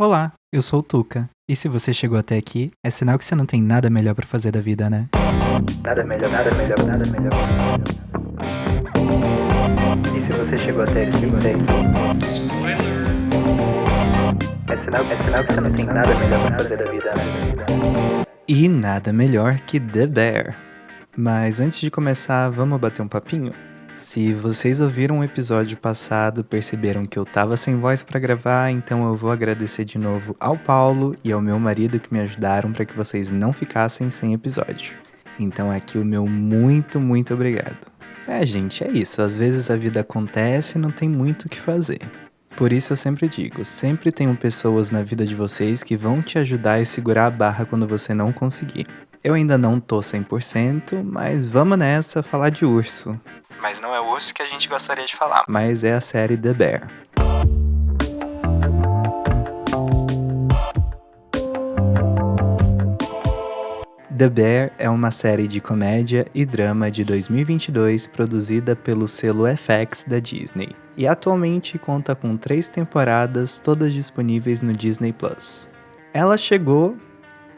Olá, eu sou o Tuca. E se você chegou até aqui, é sinal que você não tem nada melhor pra fazer da vida, né? Nada melhor. E se você chegou até aqui, é sinal que você não tem nada melhor pra fazer da vida, né? E nada melhor que The Bear. Mas antes de começar, vamos bater um papinho? Se vocês ouviram o episódio passado, perceberam que eu tava sem voz pra gravar, então eu vou agradecer de novo ao Paulo e ao meu marido que me ajudaram para que vocês não ficassem sem episódio. Então aqui o meu muito obrigado. Gente, é isso. Às vezes a vida acontece e não tem muito o que fazer. Por isso eu sempre digo, sempre tenham pessoas na vida de vocês que vão te ajudar e segurar a barra quando você não conseguir. Eu ainda não tô 100%, mas vamos nessa falar de urso. Mas não é o urso que a gente gostaria de falar, mas é a série The Bear. The Bear é uma série de comédia e drama de 2022 produzida pelo selo FX da Disney. E atualmente conta com 3 temporadas, todas disponíveis no Disney+. Ela chegou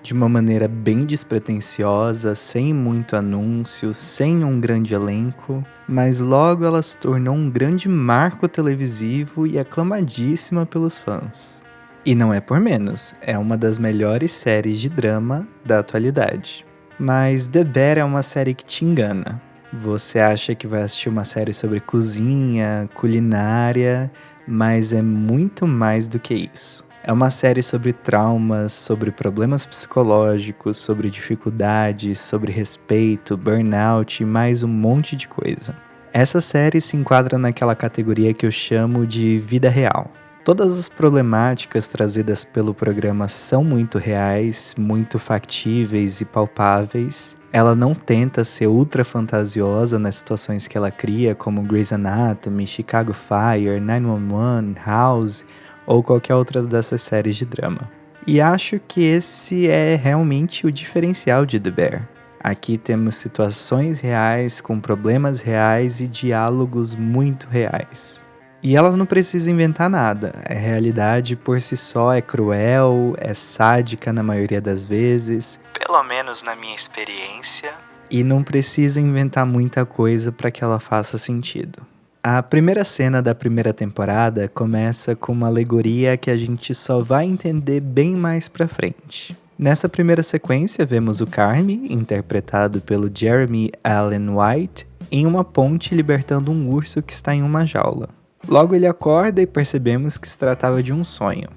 de uma maneira bem despretensiosa, sem muito anúncio, sem um grande elenco, mas logo ela se tornou um grande marco televisivo e aclamadíssima pelos fãs. E não é por menos, é uma das melhores séries de drama da atualidade. Mas The Bear é uma série que te engana. Você acha que vai assistir uma série sobre cozinha, culinária, mas é muito mais do que isso. É uma série sobre traumas, sobre problemas psicológicos, sobre dificuldades, sobre respeito, burnout e mais um monte de coisa. Essa série se enquadra naquela categoria que eu chamo de vida real. Todas as problemáticas trazidas pelo programa são muito reais, muito factíveis e palpáveis. Ela não tenta ser ultra fantasiosa nas situações que ela cria, como Grey's Anatomy, Chicago Fire, 911, House ou qualquer outra dessas séries de drama. E acho que esse é realmente o diferencial de The Bear. Aqui temos situações reais, com problemas reais e diálogos muito reais. E ela não precisa inventar nada, a realidade por si só é cruel, é sádica na maioria das vezes, pelo menos na minha experiência, e não precisa inventar muita coisa para que ela faça sentido. A primeira cena da primeira temporada começa com uma alegoria que a gente só vai entender bem mais pra frente. Nessa primeira sequência, vemos o Carmy, interpretado pelo Jeremy Allen White, em uma ponte libertando um urso que está em uma jaula. Logo ele acorda e percebemos que se tratava de um sonho.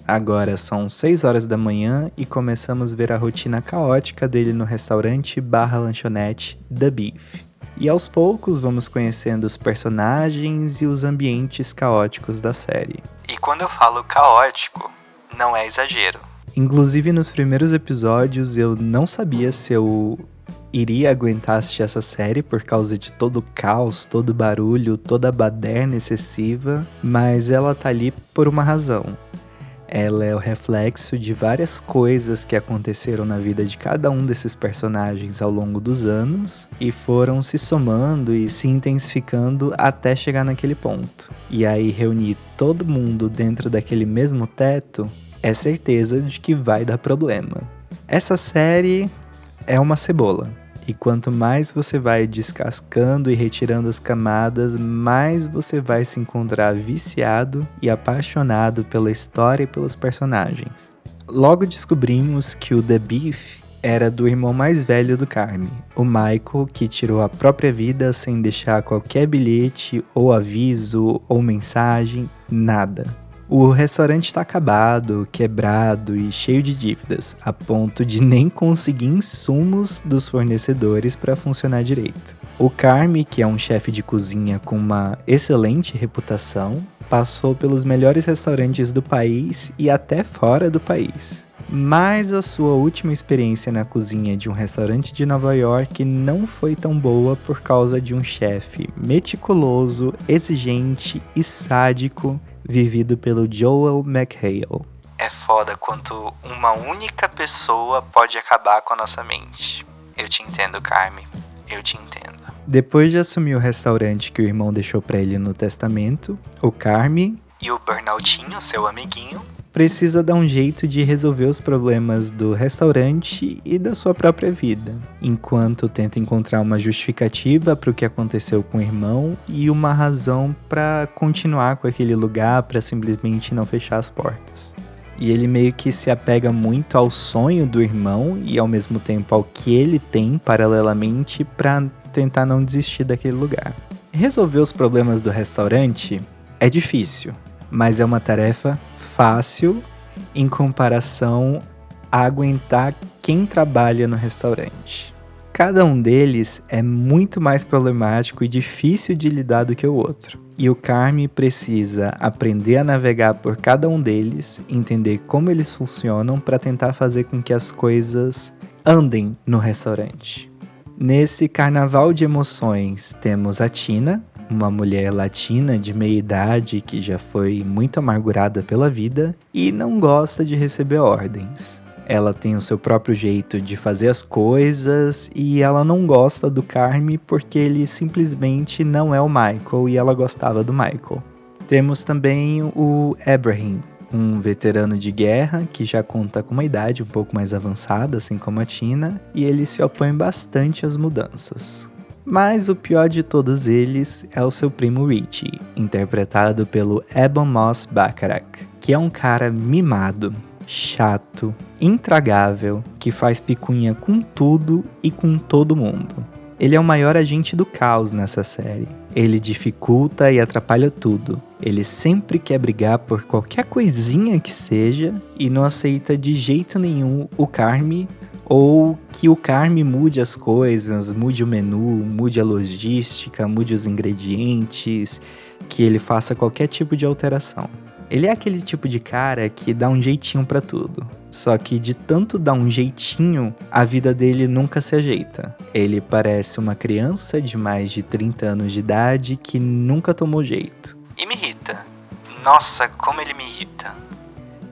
Agora são 6 horas da manhã e começamos a ver a rotina caótica dele no restaurante / lanchonete The Beef. E aos poucos vamos conhecendo os personagens e os ambientes caóticos da série. E quando eu falo caótico, não é exagero. Inclusive nos primeiros episódios eu não sabia se eu iria aguentar assistir essa série por causa de todo o caos, todo o barulho, toda a baderna excessiva, mas ela tá ali por uma razão. Ela é o reflexo de várias coisas que aconteceram na vida de cada um desses personagens ao longo dos anos e foram se somando e se intensificando até chegar naquele ponto. E aí reunir todo mundo dentro daquele mesmo teto é certeza de que vai dar problema. Essa série é uma cebola. E quanto mais você vai descascando e retirando as camadas, mais você vai se encontrar viciado e apaixonado pela história e pelos personagens. Logo descobrimos que o The Beef era do irmão mais velho do Carmy, o Michael, que tirou a própria vida sem deixar qualquer bilhete ou aviso ou mensagem, nada. O restaurante está acabado, quebrado e cheio de dívidas, a ponto de nem conseguir insumos dos fornecedores para funcionar direito. O Carmy, que é um chefe de cozinha com uma excelente reputação, passou pelos melhores restaurantes do país e até fora do país. Mas a sua última experiência na cozinha de um restaurante de Nova York não foi tão boa por causa de um chefe meticuloso, exigente e sádico, vivido pelo Joel McHale. É foda quanto uma única pessoa pode acabar com a nossa mente. Eu te entendo, Carmy. Eu te entendo. Depois de assumir o restaurante que o irmão deixou pra ele no testamento, o Carmy e o Burnoutinho, seu amiguinho, precisa dar um jeito de resolver os problemas do restaurante e da sua própria vida, enquanto tenta encontrar uma justificativa para o que aconteceu com o irmão e uma razão para continuar com aquele lugar, para simplesmente não fechar as portas. E ele meio que se apega muito ao sonho do irmão e ao mesmo tempo ao que ele tem paralelamente para tentar não desistir daquele lugar. Resolver os problemas do restaurante é difícil, mas é uma tarefa fácil em comparação a aguentar quem trabalha no restaurante. Cada um deles é muito mais problemático e difícil de lidar do que o outro. E o Carme precisa aprender a navegar por cada um deles, entender como eles funcionam para tentar fazer com que as coisas andem no restaurante. Nesse carnaval de emoções temos a Tina, uma mulher latina de meia idade que já foi muito amargurada pela vida e não gosta de receber ordens. Ela tem o seu próprio jeito de fazer as coisas e ela não gosta do Carme porque ele simplesmente não é o Michael e ela gostava do Michael. Temos também o Abraham, um veterano de guerra que já conta com uma idade um pouco mais avançada, assim como a Tina, e ele se opõe bastante às mudanças. Mas o pior de todos eles é o seu primo Richie, interpretado pelo Ebon Moss-Bachrach, que é um cara mimado, chato, intragável, que faz picuinha com tudo e com todo mundo. Ele é o maior agente do caos nessa série. Ele dificulta e atrapalha tudo. Ele sempre quer brigar por qualquer coisinha que seja e não aceita de jeito nenhum o Carme ou que o Carme mude as coisas, mude o menu, mude a logística, mude os ingredientes, que ele faça qualquer tipo de alteração. Ele é aquele tipo de cara que dá um jeitinho pra tudo. Só que de tanto dar um jeitinho, a vida dele nunca se ajeita. Ele parece uma criança de mais de 30 anos de idade que nunca tomou jeito. E me irrita. Nossa, como ele me irrita.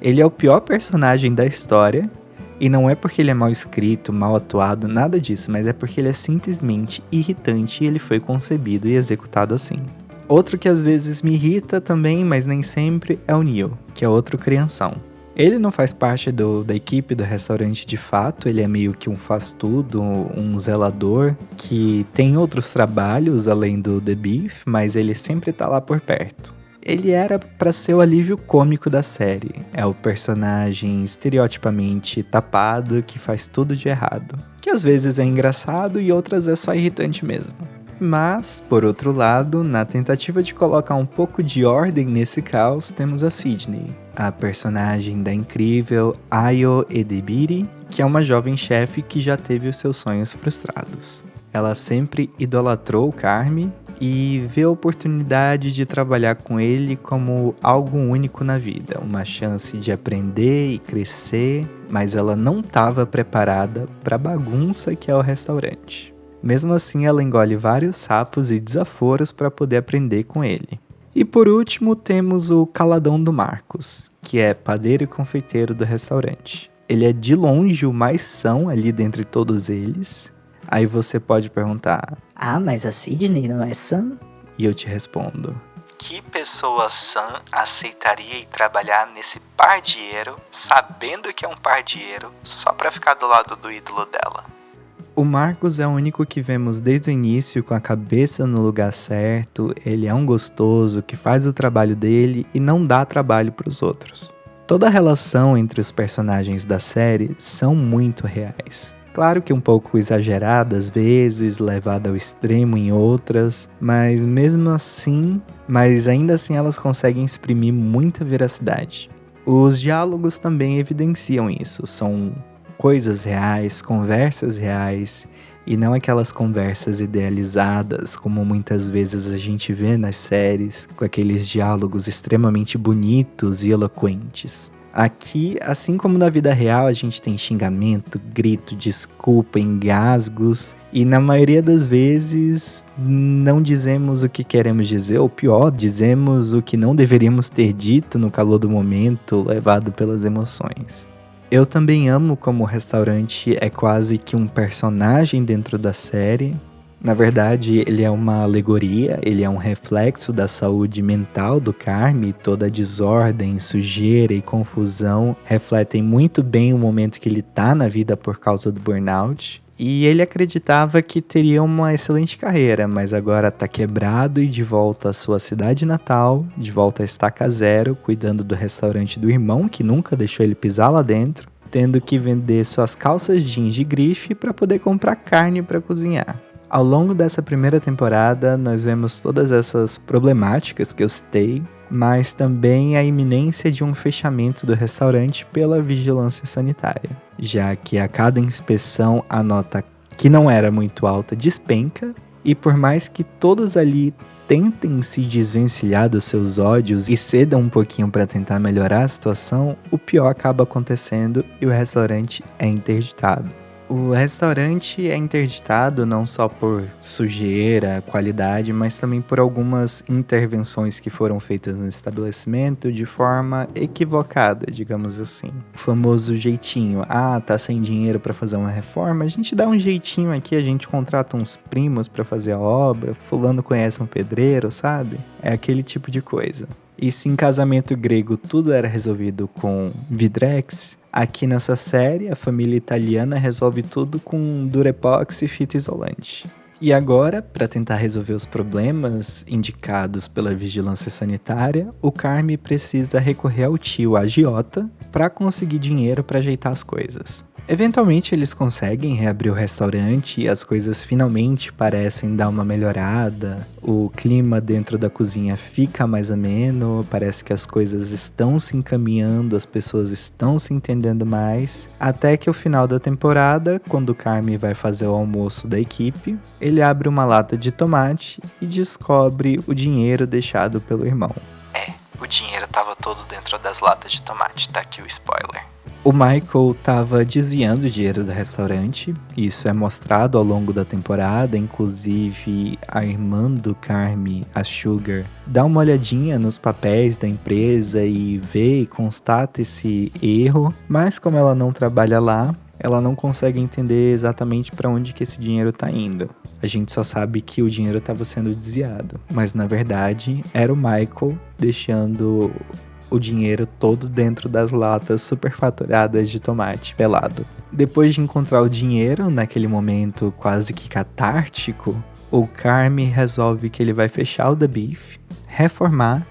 Ele é o pior personagem da história. E não é porque ele é mal escrito, mal atuado, nada disso. Mas é porque ele é simplesmente irritante e ele foi concebido e executado assim. Outro que às vezes me irrita também, mas nem sempre, é o Neil, que é outro crianção. Ele não faz parte da equipe do restaurante de fato, ele é meio que um faz-tudo, um zelador, que tem outros trabalhos além do The Beef, mas ele sempre tá lá por perto. Ele era pra ser o alívio cômico da série, é o personagem estereotipamente tapado que faz tudo de errado, que às vezes é engraçado e outras é só irritante mesmo. Mas, por outro lado, na tentativa de colocar um pouco de ordem nesse caos, temos a Sydney, a personagem da incrível Ayo Edebiri, que é uma jovem chefe que já teve os seus sonhos frustrados. Ela sempre idolatrou o Carme e vê a oportunidade de trabalhar com ele como algo único na vida, uma chance de aprender e crescer, mas ela não estava preparada para a bagunça que é o restaurante. Mesmo assim, ela engole vários sapos e desaforos para poder aprender com ele. E por último, temos o Caladão do Marcos, que é padeiro e confeiteiro do restaurante. Ele é de longe o mais são ali dentre todos eles. Aí você pode perguntar: ah, mas a Sydney não é sã? E eu te respondo: que pessoa sã aceitaria ir trabalhar nesse pardieiro, sabendo que é um pardieiro, só para ficar do lado do ídolo dela? O Marcos é o único que vemos desde o início com a cabeça no lugar certo, ele é um gostoso que faz o trabalho dele e não dá trabalho para os outros. Toda a relação entre os personagens da série são muito reais. Claro que um pouco exagerada às vezes, levada ao extremo em outras, mas ainda assim elas conseguem exprimir muita veracidade. Os diálogos também evidenciam isso, são coisas reais, conversas reais, e não aquelas conversas idealizadas como muitas vezes a gente vê nas séries, com aqueles diálogos extremamente bonitos e eloquentes. Aqui, assim como na vida real, a gente tem xingamento, grito, desculpa, engasgos, e na maioria das vezes não dizemos o que queremos dizer, ou pior, dizemos o que não deveríamos ter dito no calor do momento, levado pelas emoções. Eu também amo como o restaurante é quase que um personagem dentro da série. Na verdade, ele é uma alegoria, ele é um reflexo da saúde mental do Carme. Toda a desordem, sujeira e confusão refletem muito bem o momento que ele tá na vida por causa do burnout. E ele acreditava que teria uma excelente carreira, mas agora tá quebrado e de volta à sua cidade natal, de volta à estaca zero, cuidando do restaurante do irmão, que nunca deixou ele pisar lá dentro, tendo que vender suas calças jeans de grife para poder comprar carne para cozinhar. Ao longo dessa primeira temporada, nós vemos todas essas problemáticas que eu citei, mas também a iminência de um fechamento do restaurante pela vigilância sanitária, já que a cada inspeção a nota, que não era muito alta, despenca, e por mais que todos ali tentem se desvencilhar dos seus ódios e cedam um pouquinho para tentar melhorar a situação, o pior acaba acontecendo e o restaurante é interditado. O restaurante é interditado não só por sujeira, qualidade, mas também por algumas intervenções que foram feitas no estabelecimento de forma equivocada, digamos assim. O famoso jeitinho, tá sem dinheiro para fazer uma reforma, a gente dá um jeitinho aqui, a gente contrata uns primos para fazer a obra, fulano conhece um pedreiro, sabe? É aquele tipo de coisa. E se em casamento grego tudo era resolvido com vidrex, aqui nessa série a família italiana resolve tudo com durepox e fita isolante. E agora, para tentar resolver os problemas indicados pela vigilância sanitária, o Carme precisa recorrer ao tio agiota para conseguir dinheiro para ajeitar as coisas. Eventualmente eles conseguem reabrir o restaurante e as coisas finalmente parecem dar uma melhorada. O clima dentro da cozinha fica mais ameno, parece que as coisas estão se encaminhando, as pessoas estão se entendendo mais. Até que o final da temporada, quando o Carme vai fazer o almoço da equipe, ele abre uma lata de tomate e descobre o dinheiro deixado pelo irmão. O dinheiro estava todo dentro das latas de tomate, tá aqui o spoiler. O Michael estava desviando o dinheiro do restaurante, isso é mostrado ao longo da temporada, inclusive a irmã do Carme, a Sugar, dá uma olhadinha nos papéis da empresa e vê e constata esse erro, mas como ela não trabalha lá, ela não consegue entender exatamente para onde que esse dinheiro está indo. A gente só sabe que o dinheiro estava sendo desviado, mas na verdade era o Michael deixando o dinheiro todo dentro das latas superfaturadas de tomate pelado. Depois de encontrar o dinheiro, naquele momento quase que catártico, o Carme resolve que ele vai fechar o The Beef, reformar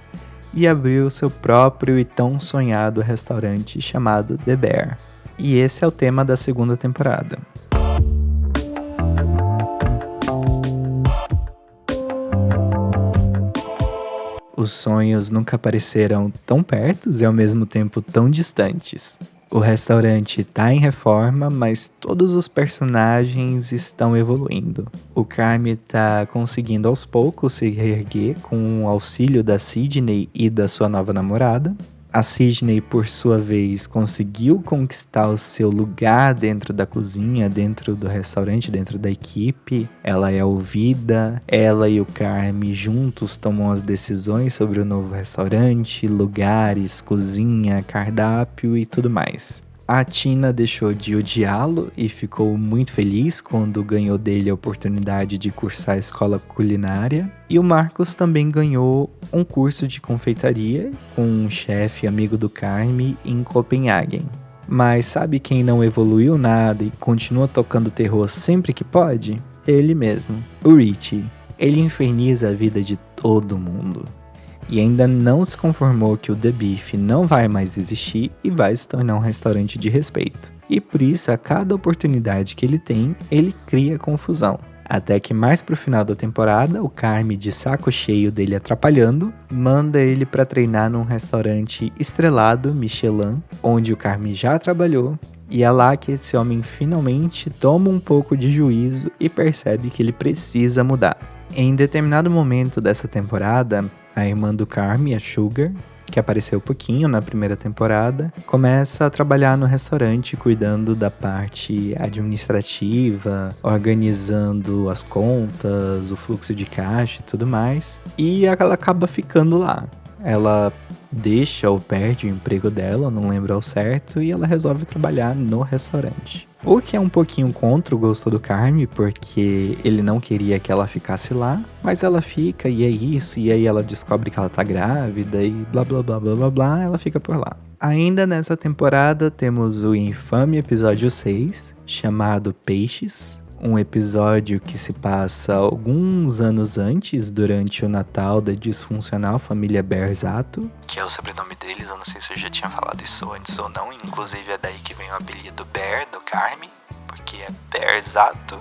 e abrir o seu próprio e tão sonhado restaurante chamado The Bear. E esse é o tema da segunda temporada. Os sonhos nunca pareceram tão pertos e ao mesmo tempo tão distantes. O restaurante está em reforma, mas todos os personagens estão evoluindo. O Carme está conseguindo aos poucos se reerguer com o auxílio da Sydney e da sua nova namorada. A Sydney, por sua vez, conseguiu conquistar o seu lugar dentro da cozinha, dentro do restaurante, dentro da equipe. Ela é ouvida, ela e o Carme juntos tomam as decisões sobre o novo restaurante, lugares, cozinha, cardápio e tudo mais. A Tina deixou de odiá-lo e ficou muito feliz quando ganhou dele a oportunidade de cursar a escola culinária. E o Marcos também ganhou um curso de confeitaria com um chefe amigo do Carme em Copenhagen. Mas sabe quem não evoluiu nada e continua tocando terror sempre que pode? Ele mesmo, o Richie. Ele inferniza a vida de todo mundo. E ainda não se conformou que o The Beef não vai mais existir e vai se tornar um restaurante de respeito. E por isso, a cada oportunidade que ele tem, ele cria confusão. Até que mais pro final da temporada, o Carme, de saco cheio dele atrapalhando, manda ele para treinar num restaurante estrelado, Michelin, onde o Carme já trabalhou. E é lá que esse homem finalmente toma um pouco de juízo e percebe que ele precisa mudar. Em determinado momento dessa temporada, a irmã do Carme, a Sugar, que apareceu pouquinho na primeira temporada, começa a trabalhar no restaurante, cuidando da parte administrativa, organizando as contas, o fluxo de caixa e tudo mais. E ela acaba ficando lá. Ela deixa ou perde o emprego dela, não lembro ao certo, e ela resolve trabalhar no restaurante. O que é um pouquinho contra o gosto do Carmy, porque ele não queria que ela ficasse lá, mas ela fica e é isso, e aí ela descobre que ela tá grávida e blá blá blá blá blá blá, ela fica por lá. Ainda nessa temporada temos o infame episódio 6, chamado Peixes, um episódio que se passa alguns anos antes, durante o Natal da disfuncional família Berzato, que é o sobrenome deles, eu não sei se eu já tinha falado isso antes ou não, inclusive é daí que vem o apelido Bear do Carmy, porque é Berzato.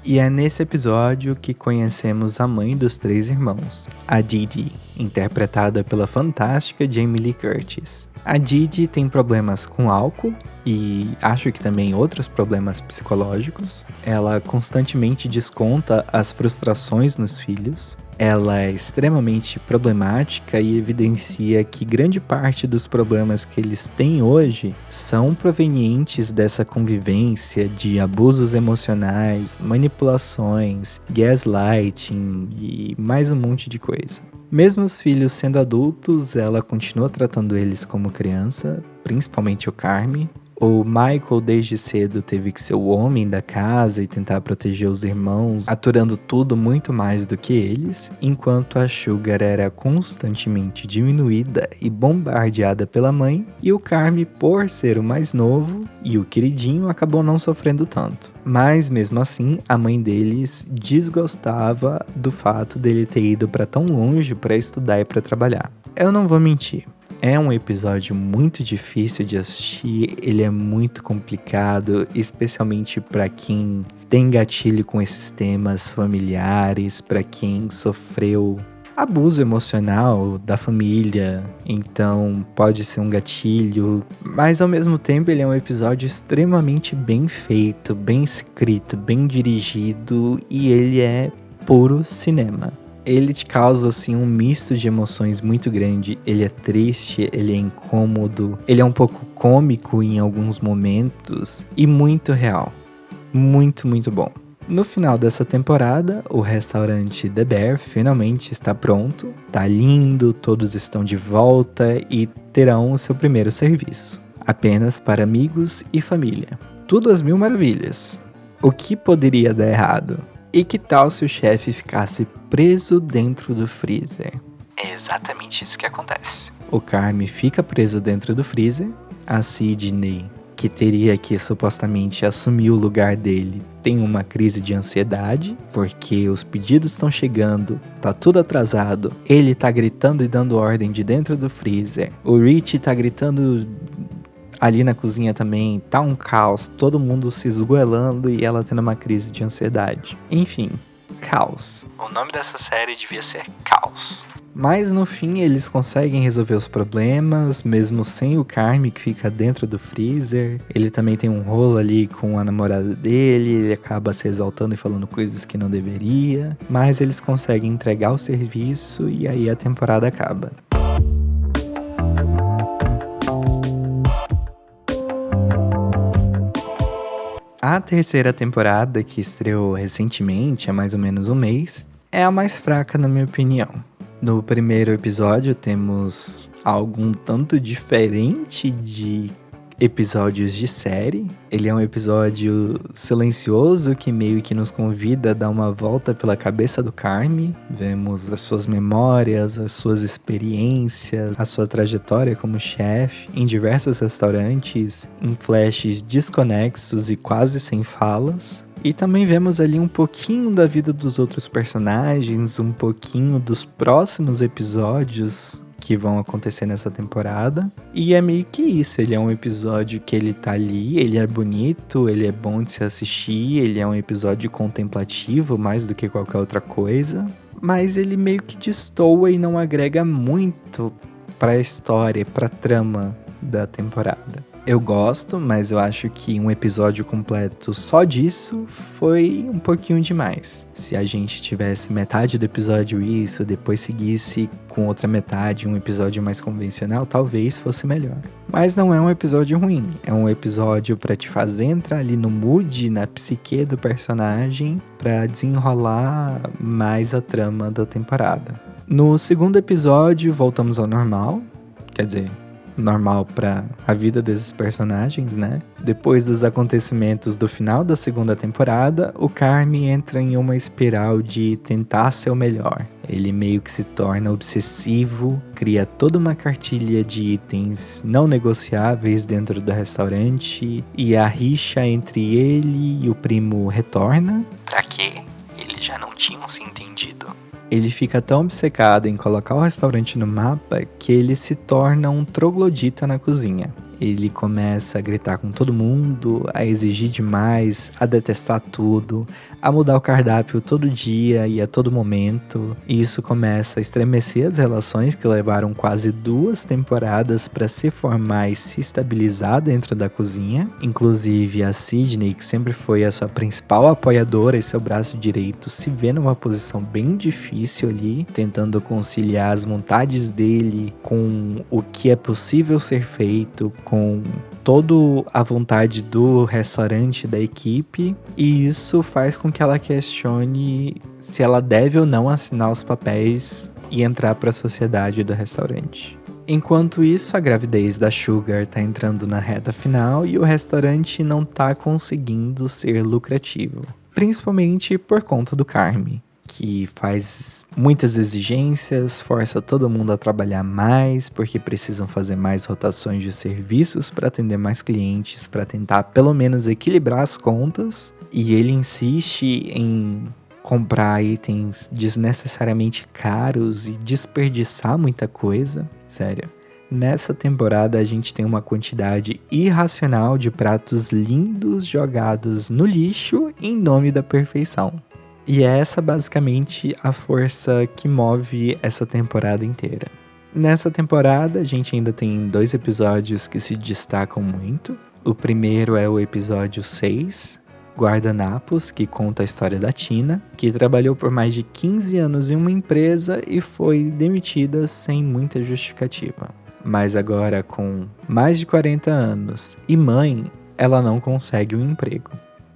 E é nesse episódio que conhecemos a mãe dos 3 irmãos, a Didi, interpretada pela fantástica Jamie Lee Curtis. A Didi tem problemas com álcool e acho que também outros problemas psicológicos. Ela constantemente desconta as frustrações nos filhos. Ela é extremamente problemática e evidencia que grande parte dos problemas que eles têm hoje são provenientes dessa convivência de abusos emocionais, manipulações, gaslighting e mais um monte de coisa. Mesmo os filhos sendo adultos, ela continua tratando eles como criança, principalmente o Carmy. O Michael desde cedo teve que ser o homem da casa e tentar proteger os irmãos, aturando tudo muito mais do que eles, enquanto a Sugar era constantemente diminuída e bombardeada pela mãe, e o Carmy, por ser o mais novo e o queridinho, acabou não sofrendo tanto. Mas mesmo assim, a mãe deles desgostava do fato dele ter ido para tão longe para estudar e para trabalhar. Eu não vou mentir. É um episódio muito difícil de assistir, ele é muito complicado, especialmente para quem tem gatilho com esses temas familiares, para quem sofreu abuso emocional da família, então pode ser um gatilho, mas ao mesmo tempo ele é um episódio extremamente bem feito, bem escrito, bem dirigido e ele é puro cinema. Ele te causa, assim, um misto de emoções muito grande. Ele é triste, ele é incômodo, ele é um pouco cômico em alguns momentos e muito real. Muito, muito bom. No final dessa temporada, o restaurante The Bear finalmente está pronto. Tá lindo, todos estão de volta e terão o seu primeiro serviço. Apenas para amigos e família. Tudo às mil maravilhas. O que poderia dar errado? E que tal se o chefe ficasse preso dentro do freezer? É exatamente isso que acontece. O Carmy fica preso dentro do freezer. A Sydney, que teria que supostamente assumir o lugar dele, tem uma crise de ansiedade, porque os pedidos estão chegando, tá tudo atrasado. Ele tá gritando e dando ordem de dentro do freezer. O Rich tá gritando ali na cozinha também, tá um caos, todo mundo se esgoelando e ela tendo uma crise de ansiedade. Enfim, caos. O nome dessa série devia ser Caos. Mas no fim eles conseguem resolver os problemas, mesmo sem o Carmy que fica dentro do freezer. Ele também tem um rolo ali com a namorada dele, ele acaba se exaltando e falando coisas que não deveria. Mas eles conseguem entregar o serviço e aí a temporada acaba. A terceira temporada, que estreou recentemente, há mais ou menos um mês, é a mais fraca na minha opinião. No primeiro episódio temos algo um tanto diferente de episódios de série. Ele é um episódio silencioso que meio que nos convida a dar uma volta pela cabeça do Carmy. Vemos as suas memórias, as suas experiências, a sua trajetória como chefe em diversos restaurantes, em flashes desconexos e quase sem falas. E também vemos ali um pouquinho da vida dos outros personagens, um pouquinho dos próximos episódios que vão acontecer nessa temporada. E é meio que isso, ele é um episódio que ele tá ali, ele é bonito, ele é bom de se assistir, ele é um episódio contemplativo mais do que qualquer outra coisa. Mas ele meio que destoa e não agrega muito pra história, pra trama da temporada. Eu gosto, mas eu acho que um episódio completo só disso foi um pouquinho demais. Se a gente tivesse metade do episódio isso, depois seguisse com outra metade, um episódio mais convencional, talvez fosse melhor. Mas não é um episódio ruim, é um episódio pra te fazer entrar ali no mood, na psique do personagem, pra desenrolar mais a trama da temporada. No segundo episódio, voltamos ao normal, quer dizer, normal para a vida desses personagens, né? Depois dos acontecimentos do final da segunda temporada, o Carme entra em uma espiral de tentar ser o melhor. Ele meio que se torna obsessivo, cria toda uma cartilha de itens não negociáveis dentro do restaurante, e a rixa entre ele e o primo retorna. Pra quê? Eles já não tinham se entendido. Ele fica tão obcecado em colocar o restaurante no mapa que ele se torna um troglodita na cozinha. Ele começa a gritar com todo mundo, a exigir demais, a detestar tudo, a mudar o cardápio todo dia e a todo momento. E isso começa a estremecer as relações que levaram quase 2 temporadas para se formar e se estabilizar dentro da cozinha. Inclusive a Sydney, que sempre foi a sua principal apoiadora e seu braço direito, se vê numa posição bem difícil ali, tentando conciliar as vontades dele com o que é possível ser feito, com toda a vontade do restaurante, da equipe, e isso faz com que ela questione se ela deve ou não assinar os papéis e entrar para a sociedade do restaurante. Enquanto isso, a gravidez da Sugar tá entrando na reta final e o restaurante não tá conseguindo ser lucrativo, principalmente por conta do Carme, que faz muitas exigências, força todo mundo a trabalhar mais, porque precisam fazer mais rotações de serviços para atender mais clientes, para tentar pelo menos equilibrar as contas. E ele insiste em comprar itens desnecessariamente caros e desperdiçar muita coisa. Sério. Nessa temporada a gente tem uma quantidade irracional de pratos lindos jogados no lixo em nome da perfeição. E é essa basicamente a força que move essa temporada inteira. Nessa temporada a gente ainda tem 2 episódios que se destacam muito. O primeiro é o episódio 6, Guardanapos, que conta a história da Tina, que trabalhou por mais de 15 anos em uma empresa e foi demitida sem muita justificativa. Mas agora com mais de 40 anos e mãe, ela não consegue um emprego.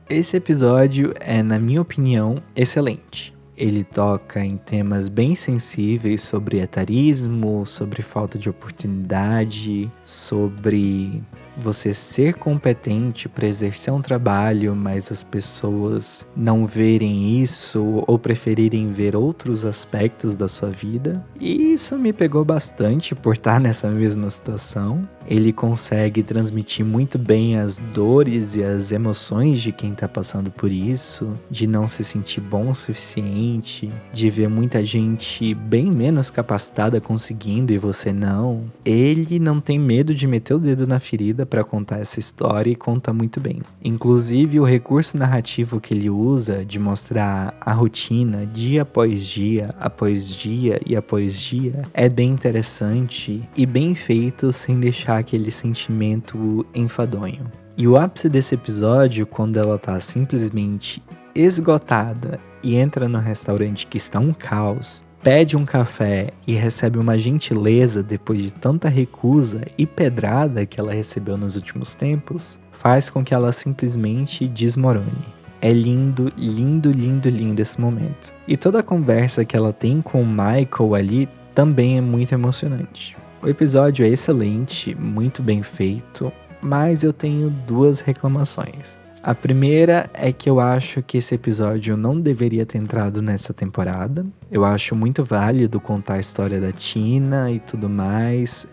Esse episódio é, na minha opinião, excelente. Ele toca em temas bem sensíveis sobre etarismo, sobre falta de oportunidade, sobre você ser competente para exercer um trabalho, mas as pessoas não verem isso ou preferirem ver outros aspectos da sua vida. E isso me pegou bastante por estar nessa mesma situação. Ele consegue transmitir muito bem as dores e as emoções de quem está passando por isso, de não se sentir bom o suficiente, de ver muita gente bem menos capacitada conseguindo e você não. Ele não tem medo de meter o dedo na ferida para contar essa história e conta muito bem. Inclusive o recurso narrativo que ele usa de mostrar a rotina dia após dia e após dia é bem interessante e bem feito sem deixar aquele sentimento enfadonho. E o ápice desse episódio, quando ela tá simplesmente esgotada e entra no restaurante que está um caos, pede um café e recebe uma gentileza depois de tanta recusa e pedrada que ela recebeu nos últimos tempos, faz com que ela simplesmente desmorone. É lindo, lindo, lindo, lindo esse momento. E toda a conversa que ela tem com o Michael ali também é muito emocionante. O episódio é excelente, muito bem feito, mas eu tenho 2 reclamações. A primeira é que eu acho que esse episódio não deveria ter entrado nessa temporada. Eu acho muito válido contar a história da Tina e tudo mais.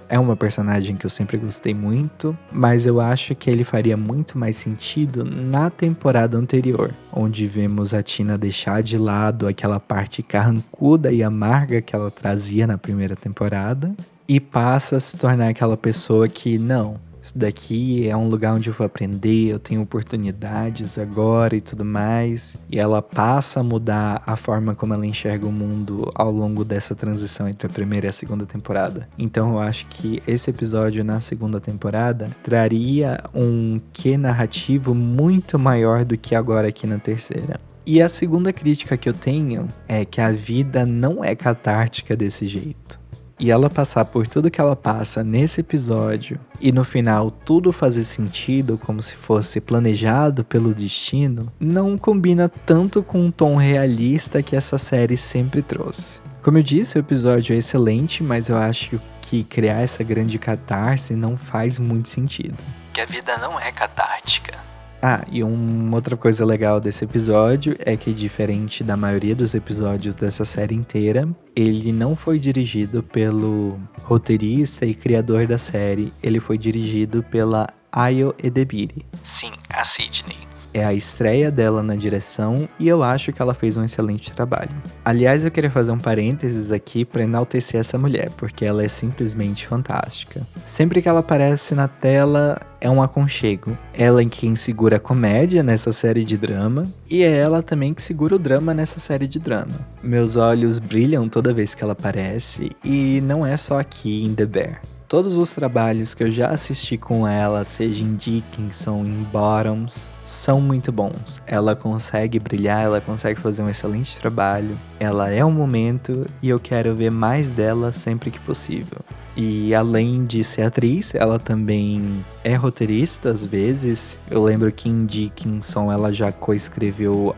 É uma personagem que eu sempre gostei muito, mas eu acho que ele faria muito mais sentido na temporada anterior, onde vemos a Tina deixar de lado aquela parte carrancuda e amarga que ela trazia na primeira temporada e passa a se tornar aquela pessoa que não. Isso daqui é um lugar onde eu vou aprender, eu tenho oportunidades agora e tudo mais. E ela passa a mudar a forma como ela enxerga o mundo ao longo dessa transição entre a primeira e a segunda temporada. Então eu acho que esse episódio na segunda temporada traria um quê narrativo muito maior do que agora aqui na terceira. E a segunda crítica que eu tenho é que a vida não é catártica desse jeito. E ela passar por tudo que ela passa nesse episódio e no final tudo fazer sentido como se fosse planejado pelo destino, não combina tanto com o tom realista que essa série sempre trouxe. Como eu disse, o episódio é excelente, mas eu acho que criar essa grande catarse não faz muito sentido. Que a vida não é catártica. Ah, e uma outra coisa legal desse episódio é que, diferente da maioria dos episódios dessa série inteira, ele não foi dirigido pelo roteirista e criador da série, ele foi dirigido pela Ayo Edebiri. Sim, a Sidney. É a estreia dela na direção e eu acho que ela fez um excelente trabalho. Aliás, eu queria fazer um parênteses aqui para enaltecer essa mulher, porque ela é simplesmente fantástica. Sempre que ela aparece na tela, é um aconchego. Ela é quem segura a comédia nessa série de drama, e é ela também que segura o drama nessa série de drama. Meus olhos brilham toda vez que ela aparece, e não é só aqui em The Bear. Todos os trabalhos que eu já assisti com ela, seja em Dickinson, em Bottoms, são muito bons. Ela consegue brilhar, ela consegue fazer um excelente trabalho. Ela é um momento e eu quero ver mais dela sempre que possível. E além de ser atriz, ela também é roteirista às vezes. Eu lembro que em Dickinson ela já coescreveu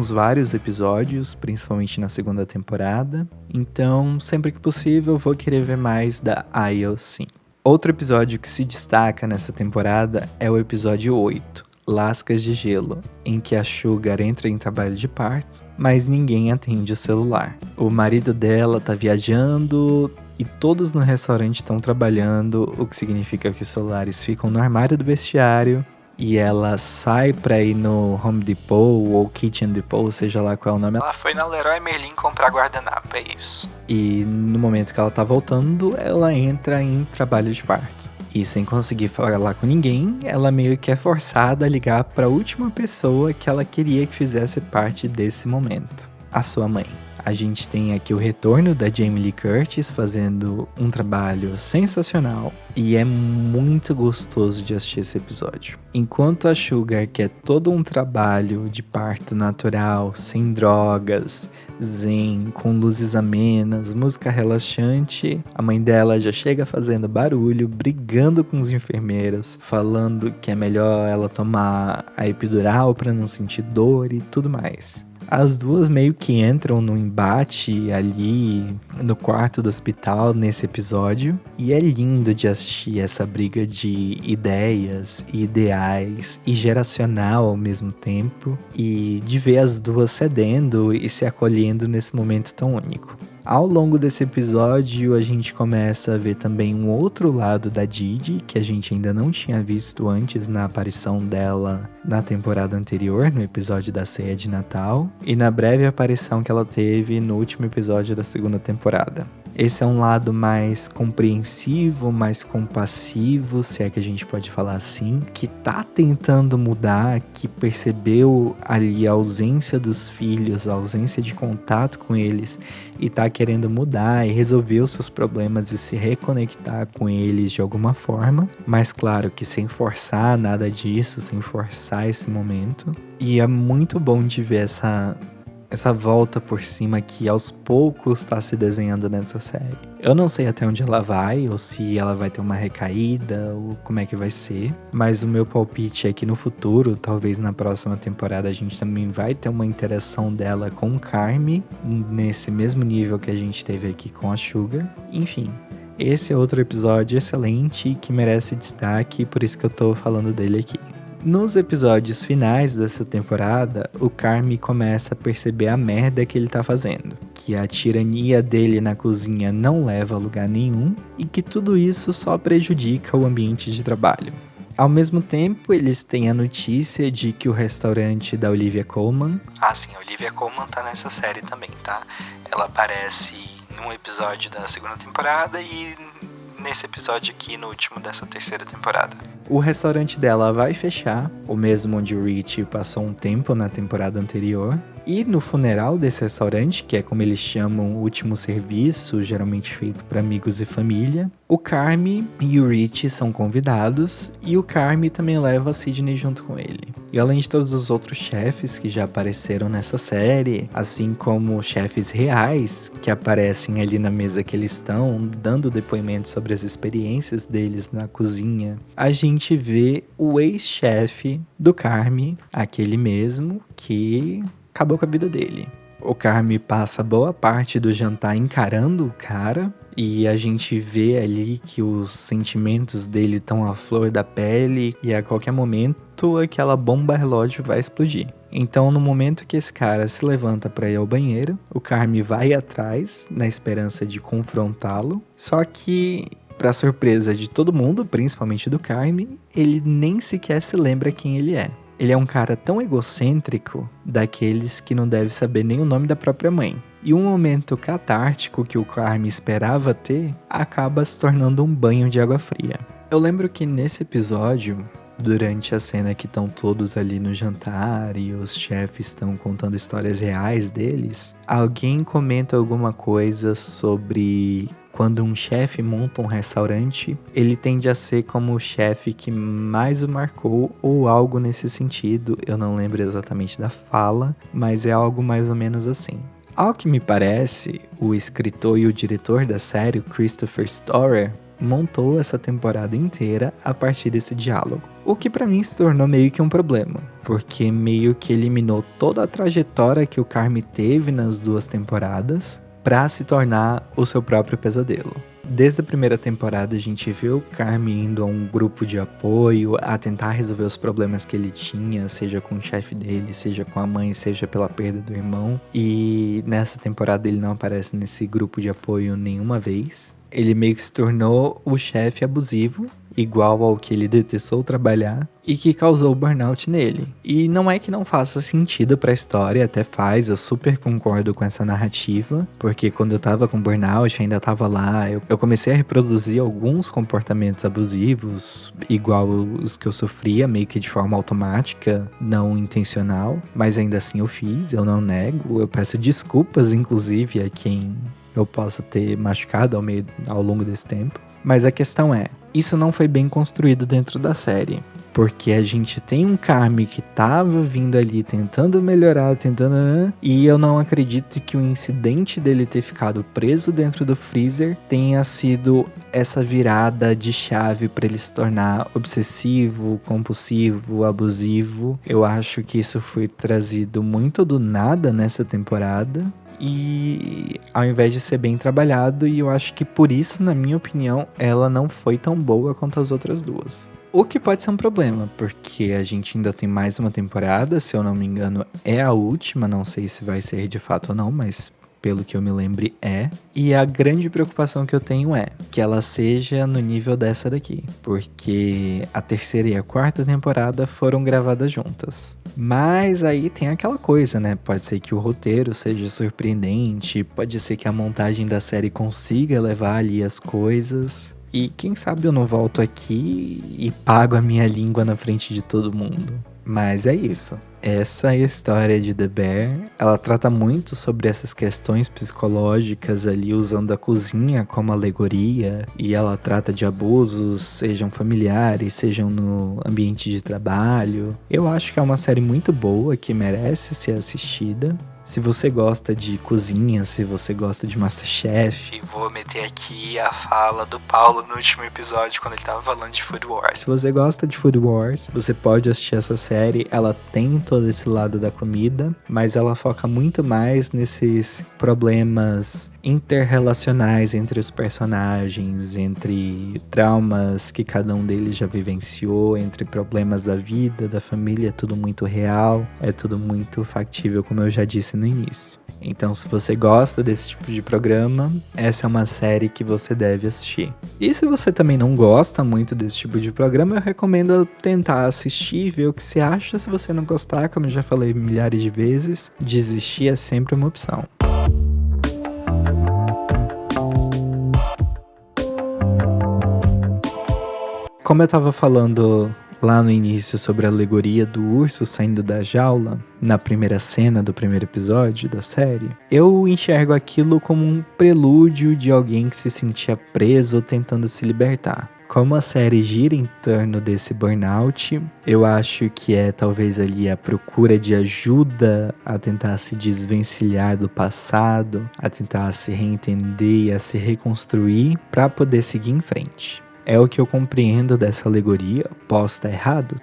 vários episódios, principalmente na segunda temporada. Então, sempre que possível, eu vou querer ver mais da Ayo, sim. Outro episódio que se destaca nessa temporada é o episódio 8. Lascas de Gelo, em que a Sugar entra em trabalho de parto, mas ninguém atende o celular. O marido dela tá viajando e todos no restaurante estão trabalhando, o que significa que os celulares ficam no armário do vestiário e ela sai pra ir no Home Depot ou Kitchen Depot, seja lá qual é o nome. Ela foi na Leroy Merlin comprar guardanapo, é isso. E no momento que ela tá voltando, ela entra em trabalho de parto. E sem conseguir falar com ninguém, ela meio que é forçada a ligar para a última pessoa que ela queria que fizesse parte desse momento, a sua mãe. A gente tem aqui o retorno da Jamie Lee Curtis fazendo um trabalho sensacional e é muito gostoso de assistir esse episódio. Enquanto a Sugar quer todo um trabalho de parto natural, sem drogas, zen, com luzes amenas, música relaxante, a mãe dela já chega fazendo barulho, brigando com os enfermeiros, falando que é melhor ela tomar a epidural para não sentir dor e tudo mais. As duas meio que entram no embate ali no quarto do hospital nesse episódio. E é lindo de assistir essa briga de ideias e ideais e geracional ao mesmo tempo. E de ver as duas cedendo e se acolhendo nesse momento tão único. Ao longo desse episódio, a gente começa a ver também um outro lado da Didi, que a gente ainda não tinha visto antes na aparição dela na temporada anterior, no episódio da ceia de Natal, e na breve aparição que ela teve no último episódio da segunda temporada. Esse é um lado mais compreensivo, mais compassivo, se é que a gente pode falar assim, que tá tentando mudar, que percebeu ali a ausência dos filhos, a ausência de contato com eles e tá querendo mudar e resolver os seus problemas e se reconectar com eles de alguma forma, mas claro que sem forçar nada disso, sem forçar esse momento. E é muito bom de ver essa volta por cima que aos poucos está se desenhando nessa série. Eu não sei até onde ela vai, ou se ela vai ter uma recaída, ou como é que vai ser. Mas o meu palpite é que no futuro, talvez na próxima temporada, a gente também vai ter uma interação dela com o Carmy, nesse mesmo nível que a gente teve aqui com a Sugar. Enfim, esse é outro episódio excelente que merece destaque, por isso que eu tô falando dele aqui. Nos episódios finais dessa temporada, o Carmy começa a perceber a merda que ele tá fazendo. Que a tirania dele na cozinha não leva a lugar nenhum e que tudo isso só prejudica o ambiente de trabalho. Ao mesmo tempo, eles têm a notícia de que o restaurante da Olivia Colman... Ah, sim, a Olivia Colman tá nessa série também, tá? Ela aparece num episódio da segunda temporada e nesse episódio aqui, no último dessa terceira temporada. O restaurante dela vai fechar, o mesmo onde o Rich passou um tempo na temporada anterior. E no funeral desse restaurante, que é como eles chamam o último serviço, geralmente feito para amigos e família, o Carmy e o Rich são convidados e o Carmy também leva a Sidney junto com ele. E além de todos os outros chefes que já apareceram nessa série, assim como chefes reais que aparecem ali na mesa que eles estão, dando depoimentos sobre as experiências deles na cozinha, a gente vê o ex-chefe do Carmy, aquele mesmo que acabou com a vida dele. O Carme passa boa parte do jantar encarando o cara, e a gente vê ali que os sentimentos dele estão à flor da pele, e a qualquer momento aquela bomba relógio vai explodir. Então, no momento que esse cara se levanta para ir ao banheiro, o Carme vai atrás, na esperança de confrontá-lo, só que, para surpresa de todo mundo, principalmente do Carme, ele nem sequer se lembra quem ele é. Ele é um cara tão egocêntrico, daqueles que não deve saber nem o nome da própria mãe. E um momento catártico que o Carme esperava ter, acaba se tornando um banho de água fria. Eu lembro que nesse episódio, durante a cena que estão todos ali no jantar e os chefes estão contando histórias reais deles, alguém comenta alguma coisa sobre quando um chefe monta um restaurante, ele tende a ser como o chefe que mais o marcou ou algo nesse sentido. Eu não lembro exatamente da fala, mas é algo mais ou menos assim. Ao que me parece, o escritor e o diretor da série, Christopher Storer, montou essa temporada inteira a partir desse diálogo. O que pra mim se tornou meio que um problema, porque meio que eliminou toda a trajetória que o Carme teve nas 2 temporadas pra se tornar o seu próprio pesadelo. Desde a primeira temporada a gente vê o Carme indo a um grupo de apoio, a tentar resolver os problemas que ele tinha, seja com o chefe dele, seja com a mãe, seja pela perda do irmão. E nessa temporada ele não aparece nesse grupo de apoio nenhuma vez. Ele meio que se tornou o chefe abusivo, igual ao que ele detestou trabalhar, e que causou burnout nele. E não é que não faça sentido pra história, até faz, eu super concordo com essa narrativa, porque quando eu tava com burnout, ainda tava lá, eu comecei a reproduzir alguns comportamentos abusivos, igual os que eu sofria, meio que de forma automática, não intencional, mas ainda assim eu fiz, eu não nego, eu peço desculpas, inclusive, a quem eu possa ter machucado ao longo desse tempo. Mas a questão é, isso não foi bem construído dentro da série. Porque a gente tem um Carme que tava vindo ali tentando melhorar, e eu não acredito que o incidente dele ter ficado preso dentro do freezer tenha sido essa virada de chave para ele se tornar obsessivo, compulsivo, abusivo. Eu acho que isso foi trazido muito do nada nessa temporada. E ao invés de ser bem trabalhado, e eu acho que por isso, na minha opinião, ela não foi tão boa quanto as outras 2. O que pode ser um problema, porque a gente ainda tem mais uma temporada, se eu não me engano é a última, não sei se vai ser de fato ou não, mas pelo que eu me lembre é. E a grande preocupação que eu tenho é que ela seja no nível dessa daqui, porque a 3ª e a 4ª temporada foram gravadas juntas. Mas aí tem aquela coisa, né? Pode ser que o roteiro seja surpreendente, pode ser que a montagem da série consiga levar ali as coisas. E quem sabe eu não volto aqui e pago a minha língua na frente de todo mundo. Mas é isso. Essa é a história de The Bear. Ela trata muito sobre essas questões psicológicas ali, usando a cozinha como alegoria. E ela trata de abusos, sejam familiares, sejam no ambiente de trabalho. Eu acho que é uma série muito boa, que merece ser assistida. Se você gosta de cozinha, se você gosta de MasterChef, vou meter aqui a fala do Paulo no último episódio, quando ele tava falando de Food Wars. Se você gosta de Food Wars, você pode assistir essa série. Ela tem todo esse lado da comida, mas ela foca muito mais nesses problemas interrelacionais entre os personagens, entre traumas que cada um deles já vivenciou, entre problemas da vida, da família. É tudo muito real, é tudo muito factível, como eu já disse no início. Então, se você gosta desse tipo de programa, essa é uma série que você deve assistir. E se você também não gosta muito desse tipo de programa, eu recomendo tentar assistir e ver o que você acha. Se você não gostar, como eu já falei milhares de vezes, desistir é sempre uma opção. Como eu tava falando lá no início sobre a alegoria do urso saindo da jaula, na primeira cena do primeiro episódio da série, eu enxergo aquilo como um prelúdio de alguém que se sentia preso tentando se libertar. Como a série gira em torno desse burnout, eu acho que é talvez ali a procura de ajuda a tentar se desvencilhar do passado, a tentar se reentender e a se reconstruir para poder seguir em frente. É o que eu compreendo dessa alegoria. Posso estar errado?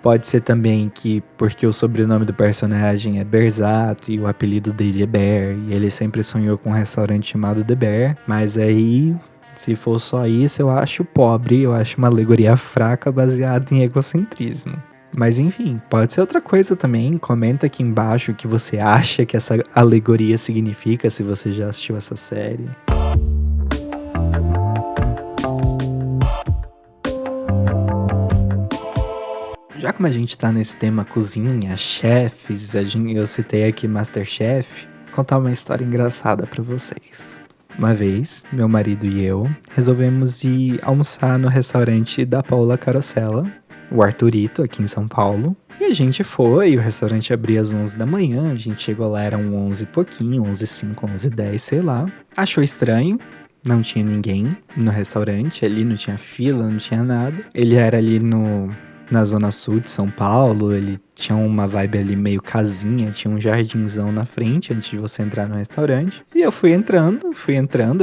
Pode ser também que porque o sobrenome do personagem é Berzat e o apelido dele é Bear, e ele sempre sonhou com um restaurante chamado The Bear, mas aí, se for só isso, eu acho pobre, eu acho uma alegoria fraca baseada em egocentrismo. Mas enfim, pode ser outra coisa também. Comenta aqui embaixo o que você acha que essa alegoria significa, se você já assistiu essa série. Já como a gente tá nesse tema cozinha, chefes, eu citei aqui MasterChef, vou contar uma história engraçada pra vocês. Uma vez, meu marido e eu resolvemos ir almoçar no restaurante da Paula Carosella, o Arthurito, aqui em São Paulo. E a gente foi, o restaurante abria às 11 da manhã, a gente chegou lá, eram 11 e pouquinho, 11h05, 11h10, sei lá. Achou estranho, não tinha ninguém no restaurante, ali não tinha fila, não tinha nada. Ele era ali na zona sul de São Paulo, ele tinha uma vibe ali meio casinha, tinha um jardinzão na frente antes de você entrar no restaurante. E eu fui entrando,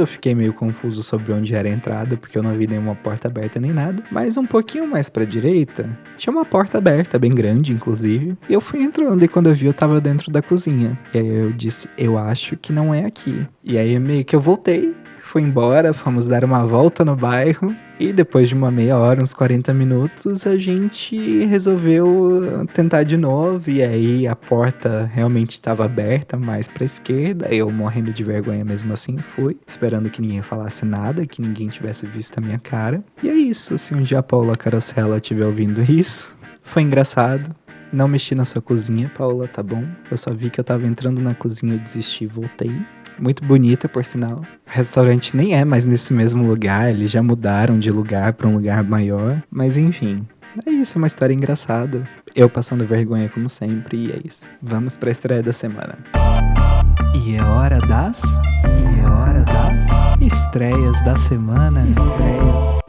eu fiquei meio confuso sobre onde era a entrada, porque eu não vi nenhuma porta aberta nem nada. Mas um pouquinho mais pra direita, tinha uma porta aberta, bem grande inclusive. E eu fui entrando e quando eu vi eu tava dentro da cozinha. E aí eu disse, eu acho que não é aqui. E aí meio que eu voltei, fui embora, fomos dar uma volta no bairro. E depois de uma meia hora, uns 40 minutos, a gente resolveu tentar de novo. E aí a porta realmente estava aberta, mais pra esquerda. Eu morrendo de vergonha mesmo assim fui, esperando que ninguém falasse nada, que ninguém tivesse visto a minha cara. E é isso, se um dia a Paula Carosella estiver ouvindo isso, foi engraçado. Não mexi na sua cozinha, Paula, tá bom? Eu só vi que eu tava entrando na cozinha, eu desisti e voltei. Muito bonita, por sinal. O restaurante nem é mais nesse mesmo lugar, eles já mudaram de lugar para um lugar maior. Mas enfim, é isso, uma história engraçada. Eu passando vergonha como sempre, e é isso. Vamos pra estreia da semana. E é hora das estreias da semana.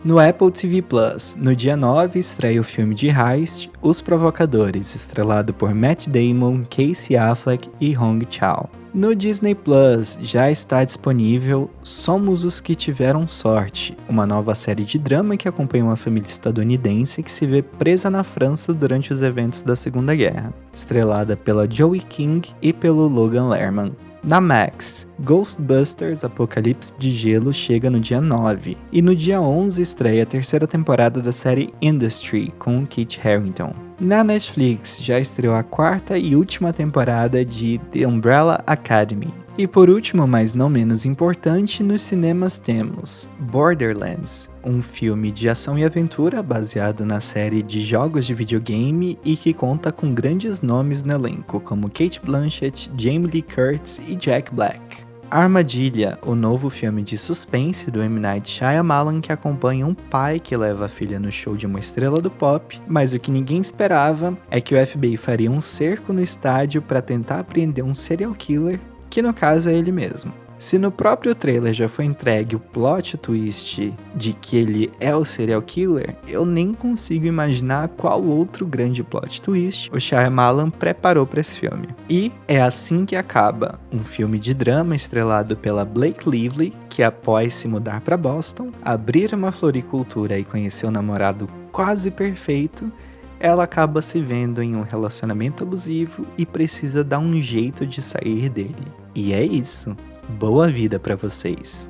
No Apple TV Plus, no dia 9, estreia o filme de Heist, Os Provocadores, estrelado por Matt Damon, Casey Affleck e Hong Chau. No Disney Plus já está disponível Somos os que Tiveram Sorte, uma nova série de drama que acompanha uma família estadunidense que se vê presa na França durante os eventos da Segunda Guerra, estrelada pela Joey King e pelo Logan Lerman. Na Max, Ghostbusters Apocalipse de Gelo chega no dia 9, e no dia 11 estreia a terceira temporada da série Industry, com Kit Harington. Na Netflix já estreou a quarta e última temporada de The Umbrella Academy. E por último, mas não menos importante, nos cinemas temos Borderlands, um filme de ação e aventura baseado na série de jogos de videogame e que conta com grandes nomes no elenco, como Cate Blanchett, Jamie Lee Curtis e Jack Black. Armadilha, o novo filme de suspense do M. Night Shyamalan que acompanha um pai que leva a filha no show de uma estrela do pop, mas o que ninguém esperava é que o FBI faria um cerco no estádio para tentar apreender um serial killer, que no caso é ele mesmo. Se no próprio trailer já foi entregue o plot twist de que ele é o serial killer, eu nem consigo imaginar qual outro grande plot twist o Shyamalan preparou para esse filme. E é assim que acaba, um filme de drama estrelado pela Blake Lively, que após se mudar para Boston, abrir uma floricultura e conhecer um namorado quase perfeito, ela acaba se vendo em um relacionamento abusivo e precisa dar um jeito de sair dele. E é isso. Boa vida pra vocês!